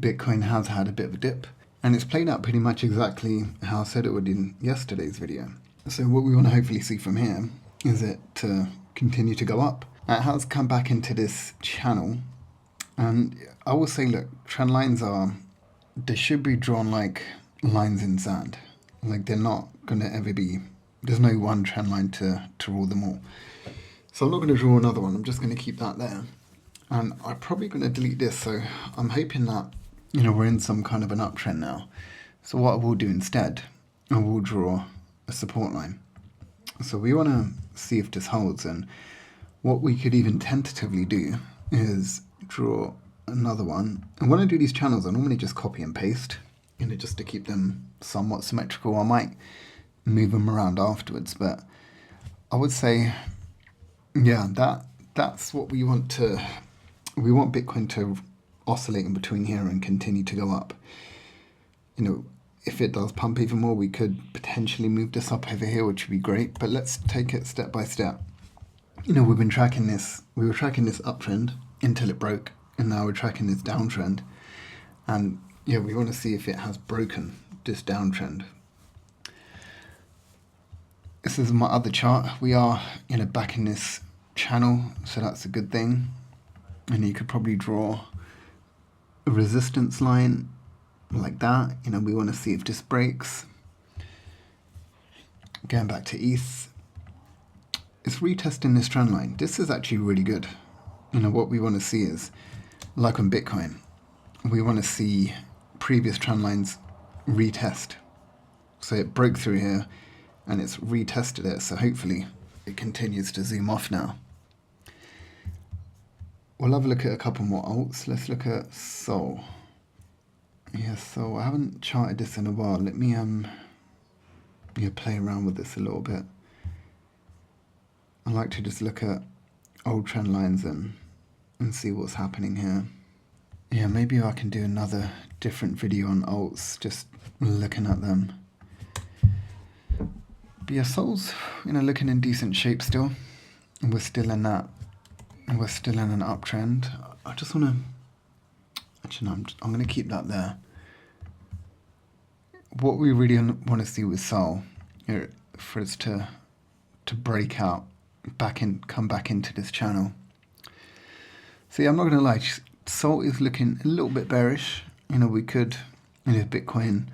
Bitcoin has had a bit of a dip, and it's played out pretty much exactly how I said it would in yesterday's video. So what we want to hopefully see from here is it to continue to go up. It has come back into this channel, and I will say, look, trend lines they should be drawn like lines in sand. Like, they're not going to ever be, there's no one trend line to rule them all. So I'm not going to draw another one, I'm just going to keep that there. And I'm probably going to delete this, so I'm hoping that, we're in some kind of an uptrend now. So what I will do instead, I will draw a support line. So we want to see if this holds, and what we could even tentatively do is draw another one. And when I do these channels, I normally just copy and paste, just to keep them somewhat symmetrical. I might move them around afterwards, but I would say, yeah, that's what we want to. We want Bitcoin to oscillate in between here and continue to go up. If it does pump even more, we could potentially move this up over here, which would be great. But let's take it step by step. We've been tracking this. We were tracking this uptrend until it broke, and now we're tracking this downtrend. And yeah, we want to see if it has broken this downtrend. This is my other chart. We are, back in this channel, so that's a good thing. And you could probably draw a resistance line like that. We want to see if this breaks. Going back to ETH, it's retesting this trend line. This is actually really good. What we want to see is, like on Bitcoin, we want to see previous trend lines retest. So it broke through here and it's retested it, so hopefully it continues to zoom off now. We'll have a look at a couple more alts. Let's look at SOL. Yeah, so I haven't charted this in a while. Let me play around with this a little bit. I like to just look at old trend lines and see what's happening here. Yeah, maybe I can do another different video on alts, just looking at them. But yeah, SOL's looking in decent shape still. And we're still in that. And we're still in an uptrend. I just want to. Actually, no, I'm going to keep that there. What we really want to see with SOL, for us to break out, come back into this channel. See, I'm not going to lie. SOL is looking a little bit bearish. We could, if Bitcoin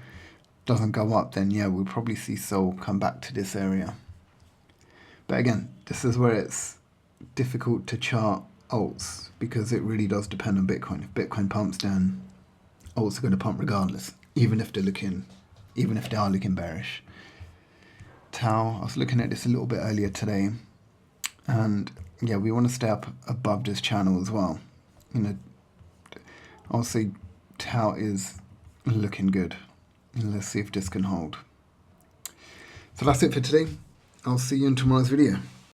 doesn't go up, then yeah, we'll probably see SOL come back to this area. But again, this is where it's difficult to chart alts, because it really does depend on Bitcoin. If Bitcoin pumps, then alts are going to pump regardless, even if they are looking bearish. TAO, I was looking at this a little bit earlier today, and yeah, we want to stay up above this channel as well. I'll say TAO is looking good. Let's see if this can hold. So that's it for today. I'll see you in tomorrow's video.